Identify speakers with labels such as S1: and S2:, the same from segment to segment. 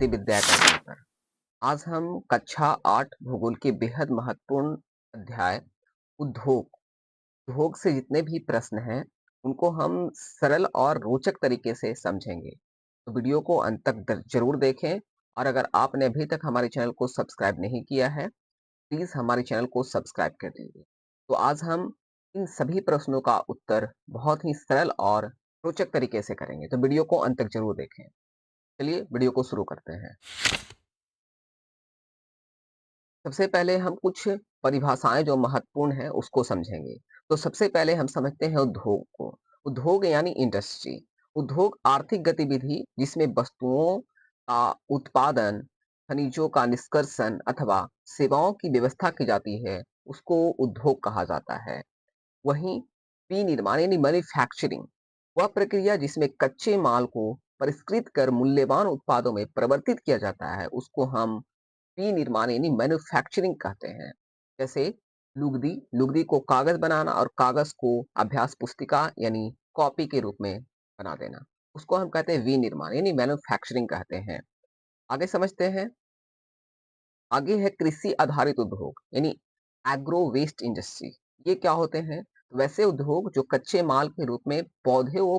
S1: गतिविद्या करने पर। आज हम कक्षा 8 भूगोल के बेहद महत्वपूर्ण अध्याय उद्योग उद्योग से जितने भी प्रश्न हैं उनको हम सरल और रोचक तरीके से समझेंगे। तो वीडियो को अंत तक जरूर देखें और अगर आपने अभी तक हमारे चैनल को सब्सक्राइब नहीं किया है प्लीज हमारे चैनल को सब्सक्राइब कर दीजिए। तो आज हम इन सभी प्रश्नों का उत्तर बहुत ही सरल और रोचक तरीके से करेंगे, तो वीडियो को अंत तक जरूर देखें। चलिए वीडियो को शुरू करते हैं। सबसे पहले हम कुछ परिभाषाएं जो महत्वपूर्ण है उसको समझेंगे। तो सबसे पहले हम समझते हैं उद्योग को। उद्योग यानी इंडस्ट्री। उद्योग आर्थिक गतिविधि जिसमें वस्तुओं का उत्पादन, खनिजों का निष्कर्षण अथवा सेवाओं की व्यवस्था की जाती है, उसको उद्योग कहा जाता है। वहीं विनिर्माण यानी मैन्युफैक्चरिंग वह प्रक्रिया जिसमें कच्चे माल को परिष्कृत कर मूल्यवान उत्पादों में परिवर्तित किया जाता है, उसको हम विनिर्माण यानी मैन्युफैक्चरिंग कहते हैं। जैसे लुगदी लुगदी को कागज बनाना और कागज को अभ्यास पुस्तिका यानी कॉपी के रूप में बना देना, उसको हम कहते हैं विनिर्माण यानी मैन्युफैक्चरिंग कहते हैं। आगे समझते हैं। आगे है कृषि आधारित उद्योग यानी एग्रो वेस्ट इंडस्ट्री। ये क्या होते हैं? तो वैसे उद्योग जो कच्चे माल के रूप में पौधे व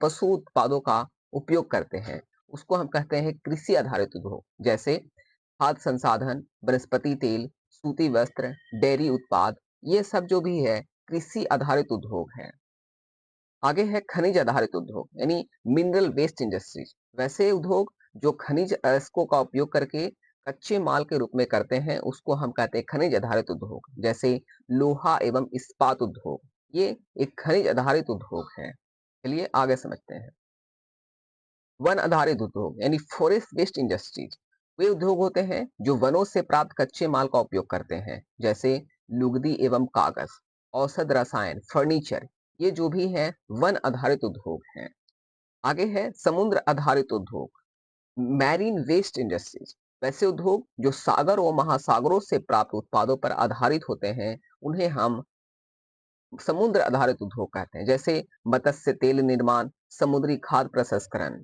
S1: पशु उत्पादों का उपयोग करते हैं, उसको हम कहते हैं कृषि आधारित उद्योग। जैसे खाद्य संसाधन, वनस्पति तेल, सूती वस्त्र, डेयरी उत्पाद, ये सब जो भी है कृषि आधारित उद्योग है। आगे है खनिज आधारित उद्योग यानी मिनरल वेस्ट इंडस्ट्रीज। वैसे उद्योग जो खनिज अयस्कों का उपयोग करके कच्चे माल के रूप में करते हैं, उसको हम कहते हैं खनिज आधारित उद्योग। जैसे लोहा एवं इस्पात उद्योग, ये एक खनिज आधारित उद्योग है। चलिए आगे समझते हैं। वन आधारित उद्योग यानी फॉरेस्ट बेस्ड इंडस्ट्रीज। वे उद्योग होते हैं जो वनों से प्राप्त कच्चे माल का उपयोग करते हैं। जैसे लुगदी एवं कागज, औषध, रसायन, फर्नीचर, ये जो भी है वन आधारित उद्योग हैं। आगे है समुद्र आधारित उद्योग, मैरीन वेस्ट इंडस्ट्रीज। वैसे उद्योग जो सागर व महासागरों से प्राप्त उत्पादों पर आधारित होते हैं, उन्हें हम समुद्र आधारित उद्योग कहते हैं। जैसे मत्स्य तेल निर्माण, समुद्री खाद्य प्रसंस्करण।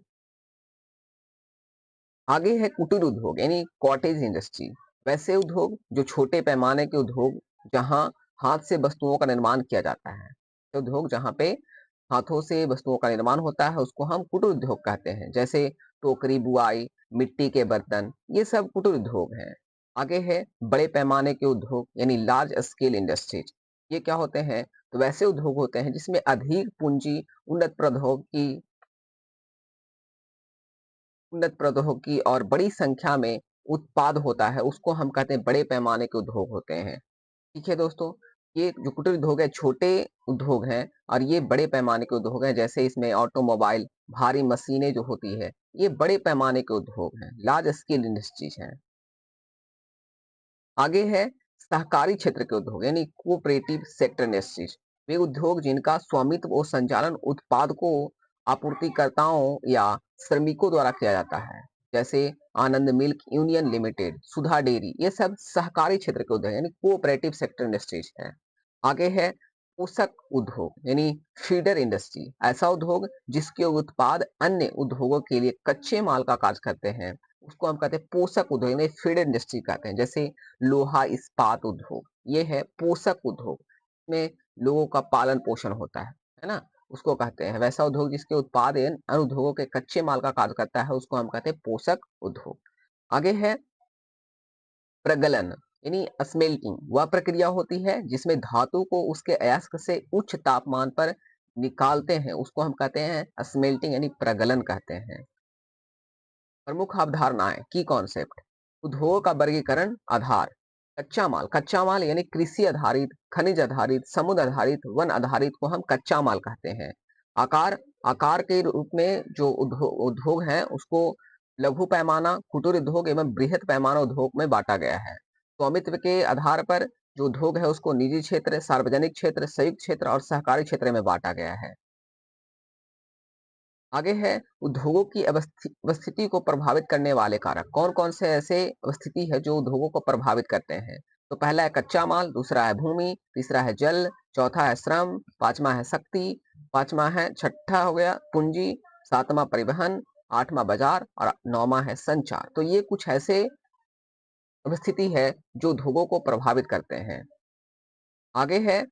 S1: आगे है कुटीर उद्योग यानी कॉटेज इंडस्ट्री। वैसे उद्योग जो छोटे पैमाने के उद्योग जहां हाथ से वस्तुओं का निर्माण किया जाता है, तो उद्योग जहां पे हाथों से वस्तुओं का निर्माण होता है उसको हम कुटीर उद्योग कहते हैं। जैसे टोकरी बुआई, मिट्टी के बर्तन, ये सब कुटीर उद्योग हैं। आगे है बड़े पैमाने के उद्योग यानी लार्ज स्केल इंडस्ट्रीज। ये क्या होते हैं? तो वैसे उद्योग होते हैं जिसमें अधिक पूंजी, उन्नत प्रौद्योगिकी और बड़ी संख्या में उत्पाद होता है, उसको हम कहते हैं बड़े पैमाने के उद्योग होते हैं। ठीक है दोस्तों, ये जो कुटीर उद्योग है छोटे उद्योग हैं और ये बड़े पैमाने के उद्योग हैं। जैसे इसमें ऑटोमोबाइल, भारी मशीनें जो होती है, ये बड़े पैमाने के उद्योग हैं, लार्ज स्केल इंडस्ट्रीज हैं। आगे है सहकारी क्षेत्र के उद्योग यानी कोऑपरेटिव सेक्टर इंडस्ट्रीज। वे उद्योग जिनका स्वामित्व और संचालन उत्पादकों, आपूर्तिकर्ताओं या श्रमिकों द्वारा किया जाता है। जैसे आनंद मिल्क यूनियन लिमिटेड, सुधा डेयरी, ये सब सहकारी क्षेत्र के उद्योग यानी कोऑपरेटिव सेक्टर इंडस्ट्रीज है। आगे है पोषक उद्योग यानी फीडर इंडस्ट्री। ऐसा उद्योग जिसके उत्पाद अन्य उद्योगों के लिए कच्चे माल का कार्य करते हैं, उसको हम कहते हैं पोषक उद्योग यानी फीडर इंडस्ट्री कहते हैं। जैसे लोहा इस्पात उद्योग, ये है पोषक उद्योग, में लोगों का पालन पोषण होता है ना, उसको कहते हैं। वैसा उद्योग जिसके उत्पाद अन्य उद्योगों के कच्चे माल का कार्य करता है, उसको हम कहते हैं पोषक उद्योग। आगे है प्रगलन यानी स्मेल्टिंग। वह प्रक्रिया होती है जिसमें धातु को उसके अयस्क से उच्च तापमान पर निकालते हैं, उसको हम कहते हैं स्मेल्टिंग यानी प्रगलन कहते हैं। प्रमुख अवधारणाएं की कॉन्सेप्ट। उद्योग का वर्गीकरण आधार। कच्चा माल यानी कृषि आधारित, खनिज आधारित, समुद्र आधारित, वन आधारित को हम कच्चा माल कहते हैं। आकार आकार के रूप में जो उद्योग है उसको लघु पैमाना, कुटीर उद्योग एवं बृहत पैमाना उद्योग में बांटा गया है। स्वामित्व के आधार पर जो उद्योग है उसको निजी क्षेत्र, सार्वजनिक क्षेत्र, संयुक्त क्षेत्र और सहकारी क्षेत्र में बांटा गया है। आगे है उद्योगों की अवस्थिति को प्रभावित करने वाले कारक। कौन कौन से ऐसे अवस्थिति है जो उद्योगों को प्रभावित करते हैं? तो पहला है कच्चा माल, दूसरा है भूमि, तीसरा है जल, चौथा है श्रम, पांचवा है शक्ति, छठा हो गया पूंजी, सातवां परिवहन, 8वां बाजार और 9वां है संचार। तो ये कुछ ऐसे स्थिति है जो उद्योगों को प्रभावित करते हैं। आगे है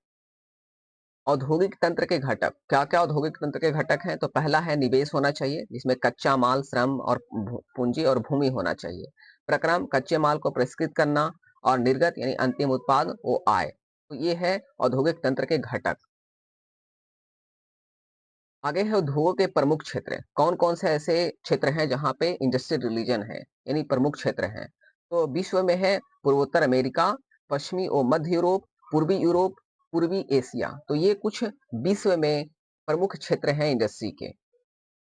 S1: औद्योगिक तंत्र के घटक। क्या-क्या औद्योगिक तंत्र के घटक हैं? तो पहला है निवेश होना चाहिए, जिसमें कच्चा माल, श्रम और पूंजी और भूमि होना चाहिए। प्रक्रम कच्चे माल को परिष्कृत करना और निर्गत यानी अंतिम उत्पाद वो आय। तो ये है औद्योगिक तंत्र के घटक। आगे है उद्योगों के प्रमुख क्षेत्र। कौन-कौन से ऐसे क्षेत्र हैं जहाँ पे इंडस्ट्रियल रिलीजन है, यानी प्रमुख क्षेत्र हैं? तो विश्व में है पूर्वोत्तर अमेरिका, पश्चिमी और मध्य यूरोप, पूर्वी एशिया। तो ये कुछ विश्व में प्रमुख क्षेत्र हैं इंडस्ट्री के।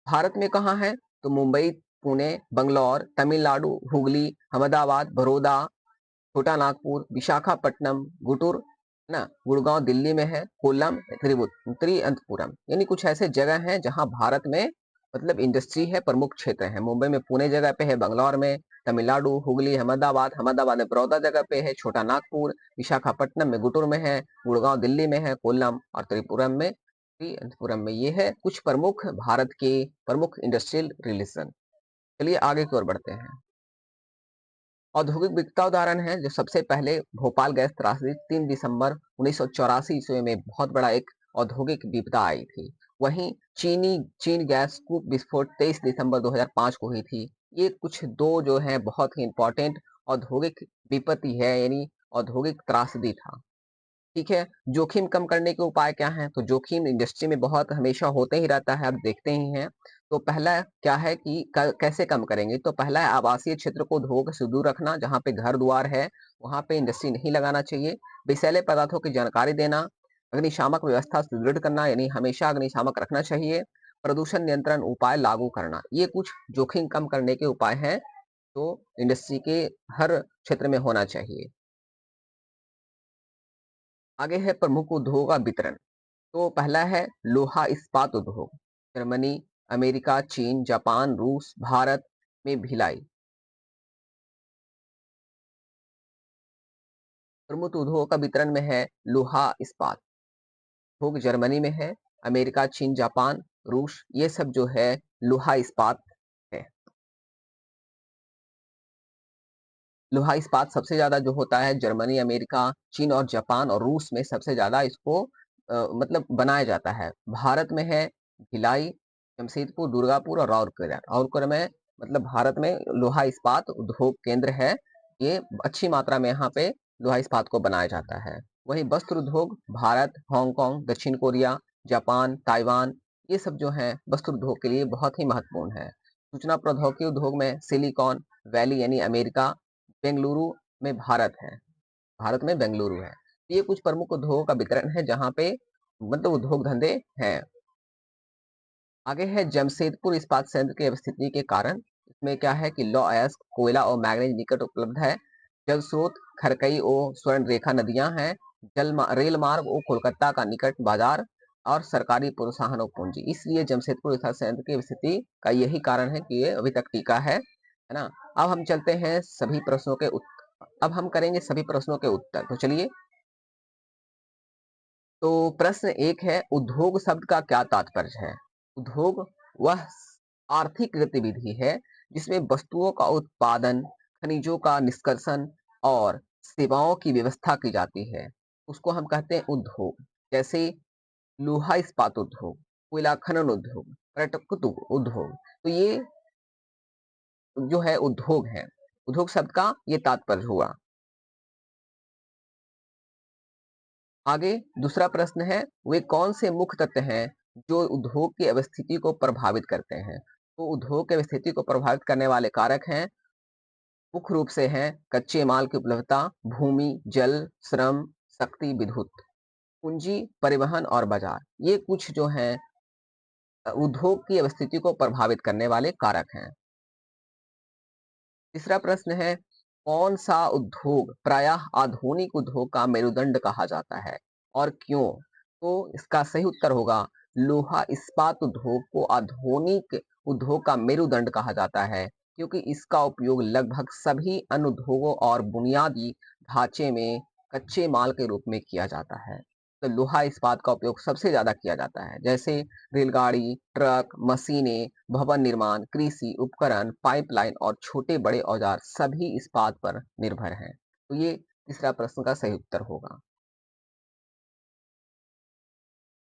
S1: भारत में कहाँ है? तो मुंबई, पुणे, बंगलौर, तमिलनाडु, हुगली, अहमदाबाद, बड़ौदा, छोटा नागपुर, विशाखापट्टनम, गुंटूर, है ना? गुड़गांव दिल्ली में है, कोल्लम, त्रिअंतपुरम, यानी कुछ ऐसे जगह हैं जहां भारत में मतलब इंडस्ट्री है, प्रमुख क्षेत्र है। मुंबई में पुणे जगह पे है, बंगलौर में, तमिलनाडु, हुगली, अहमदाबाद में बड़ौदा जगह पे है, छोटा नागपुर, विशाखापट्टनम में गुंटूर में है, गुड़गांव दिल्ली में है, कोल्लम और त्रिअंतपुरम में ये है कुछ प्रमुख भारत के प्रमुख इंडस्ट्रियल रिलेशन। चलिए आगे की ओर बढ़ते हैं। औद्योगिक विविधता उदाहरण है जो सबसे पहले भोपाल गैस त्रासदी 3 दिसंबर 1984 ईस्वी में बहुत बड़ा एक औद्योगिक विपदा आई थी। वहीं चीन गैस कूप विस्फोट 23 दिसंबर 2005 को हुई थी। ये कुछ दो जो है बहुत ही इंपॉर्टेंट औद्योगिक विपत्ति है, यानी औद्योगिक त्रासदी था। ठीक है, जोखिम कम करने के उपाय क्या हैं? तो जोखिम इंडस्ट्री में बहुत हमेशा होते ही रहता है, आप देखते ही हैं। तो पहला क्या है कि कैसे कम करेंगे? तो पहला है आवासीय क्षेत्र को उद्योग से दूर रखना, जहाँ पे घर-द्वार है, वहाँ पे इंडस्ट्री नहीं लगाना चाहिए। विषैले पदार्थों की जानकारी देना, अग्निशामक व्यवस्था सुदृढ़ करना, यानी हमेशा अग्निशामक रखना चाहिए। प्रदूषण नियंत्रण उपाय लागू करना, ये कुछ जोखिम कम करने के उपाय हैं, जो इंडस्ट्री के हर क्षेत्र में होना चाहिए। आगे है प्रमुख उद्योगों का वितरण। तो पहला है लोहा इस्पात उद्योग। जर्मनी, अमेरिका, चीन, जापान, रूस, भारत में भिलाई। प्रमुख उद्योगों का वितरण में है लोहा इस्पात उद्योग जर्मनी में है, अमेरिका, चीन, जापान, रूस, ये सब जो है लोहा इस्पात है। लोहा इस्पात सबसे ज्यादा जो होता है जर्मनी, अमेरिका, चीन और जापान और रूस में सबसे ज्यादा इसको मतलब बनाया जाता है। भारत में है भिलाई, जमशेदपुर, दुर्गापुर और राउरकेला। राउरकेला में मतलब भारत में लोहा इस्पात उद्योग केंद्र है। ये अच्छी मात्रा में यहाँ पे लोहा इस्पात को बनाया जाता है। वहीं वस्त्र उद्योग भारत, हांगकांग, दक्षिण कोरिया, जापान, ताइवान, ये सब जो है वस्त्र उद्योग के लिए बहुत ही महत्वपूर्ण है। सूचना प्रौद्योगिकी उद्योग में सिलिकॉन वैली यानी अमेरिका, बेंगलुरु में भारत है। भारत में बेंगलुरु है। ये कुछ प्रमुख उद्योगों का वितरण है जहाँ पे मतलब उद्योग धंधे हैं। आगे है जमशेदपुर इस्पात संयंत्र की स्थिति के कारण। इसमें क्या है कि लौह अयस्क, कोयला और मैग्नीज निकट उपलब्ध है। जल स्रोत खरकई और स्वर्ण रेखा नदियां हैं। रेल मार्ग और कोलकाता का निकट बाजार और सरकारी प्रोत्साहन और पूंजी। इसलिए जमशेदपुर इस्पात संयंत्र की स्थिति का यही कारण है कि ये अभी तक टिका है ना? अब हम चलते हैं सभी प्रश्नों के अब हम करेंगे सभी प्रश्नों के उत्तर। तो चलिए, तो प्रश्न एक है उद्योग शब्द का क्या तात्पर्य है? उद्योग वह आर्थिक गतिविधि है जिसमें वस्तुओं का उत्पादन, खनिजों का निष्कर्षण और सेवाओं की व्यवस्था की जाती है। उसको हम कहते हैं उद्योग। जैसे लोहा इस्पात उद्योग, कोयला खनन उद्योग, पर्यटक उद्योग। तो ये जो है उद्योग है। उद्योग शब्द का ये तात्पर्य हुआ। आगे दूसरा प्रश्न है वे कौन से मुख्य तत्व हैं जो उद्योग की अवस्थिति को प्रभावित करते हैं? तो उद्योग की अवस्थिति को प्रभावित करने वाले कारक हैं मुख्य रूप से हैं कच्चे माल की उपलब्धता, भूमि, जल, श्रम, शक्ति, विद्युत, पूंजी, परिवहन और बाजार। ये कुछ जो हैं उद्योग की अवस्थिति को प्रभावित करने वाले कारक हैं। तीसरा प्रश्न है कौन सा उद्योग प्रायः आधुनिक उद्योग का मेरुदंड कहा जाता है और क्यों? तो इसका सही उत्तर होगा लोहा इस्पात उद्योग को आधुनिक उद्योग का मेरुदंड कहा जाता है क्योंकि इसका उपयोग लगभग सभी अन्य उद्योगों और बुनियादी ढांचे में कच्चे माल के रूप में किया जाता है। तो लोहा इस्पात का उपयोग सबसे ज़्यादा किया जाता है, जैसे रेलगाड़ी, ट्रक, मशीनें, भवन निर्माण, कृषि उपकरण, पाइपलाइन और छोटे-बड़े औजार सभी इस्पात पर निर्भर हैं। तो ये तीसरा प्रश्न का सही उत्तर होगा।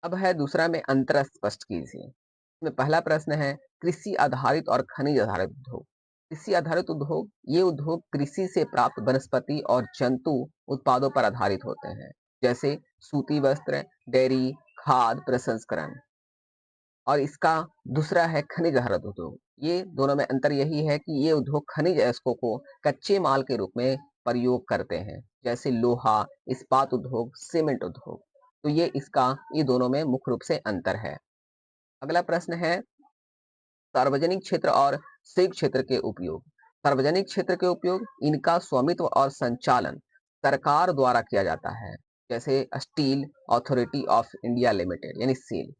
S1: अब है दूसरा में अंतर स्पष्ट कीजिए। इसमें पहला प्रश्न है कृषि आधारित और खनिज आधारित उद्योग। कृषि आधारित उद्योग ये उद्योग कृषि से प्राप्त वनस्पति और जंतु उत्पादों पर आधारित होते हैं, जैसे सूती वस्त्र, डेयरी, खाद प्रसंस्करण। और इसका दूसरा है खनिज आधारित उद्योग। ये दोनों में अंतर यही है कि ये उद्योग खनिज अयस्कों को कच्चे माल के रूप में प्रयोग करते हैं, जैसे लोहा, इस्पात उद्योग, सीमेंट उद्योग। तो ये दोनों में मुख्य रूप से अंतर है। अगला प्रश्न है सार्वजनिक क्षेत्र और संयुक्त क्षेत्र के उपयोग। सार्वजनिक क्षेत्र के उपयोग इनका स्वामित्व और संचालन सरकार द्वारा किया जाता है, जैसे steel authority of India limited यानी सेल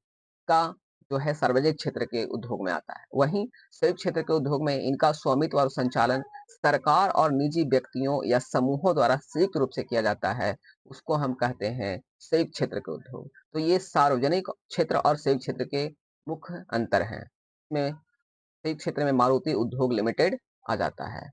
S1: का जो है सार्वजनिक क्षेत्र के उद्योग में आता है। वहीं संयुक्त क्षेत्र के उद्योग में इनका स्वामित्व और संचालन सरकार और निजी व्यक्तियों या समूहों द्वारा संयुक्त रूप से किया जाता है। उसको हम कहते हैं संयुक्त क्षेत्र के उद्योग। तो ये सार्वजनिक क्षेत्र और संयुक्त क्षेत्र के मुख्य अंतर हैं। इसमें संयुक्त क्षेत्र में मारुति उद्योग लिमिटेड आ जाता है।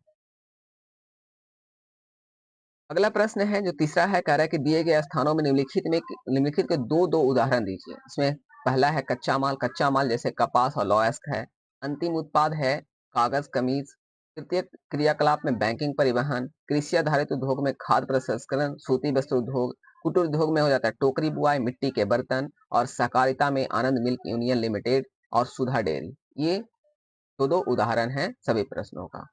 S1: अगला प्रश्न है जो तीसरा है कह रहा है कि दिए गए स्थानों में निम्नलिखित के दो उदाहरण दीजिए। इसमें पहला है कच्चा माल जैसे कपास और लौह है। अंतिम उत्पाद है कागज कमीज। तृतीय क्रियाकलाप में बैंकिंग परिवहन। कृषि आधारित उद्योग में खाद्य प्रसंस्करण, सूती वस्त्र उद्योग। कुटीर उद्योग में हो जाता है टोकरी बुआई, मिट्टी के बर्तन। और सहकारिता में आनंद मिल्क यूनियन लिमिटेड और सुधा डेयरी। ये दो उदाहरण हैं सभी प्रश्नों का।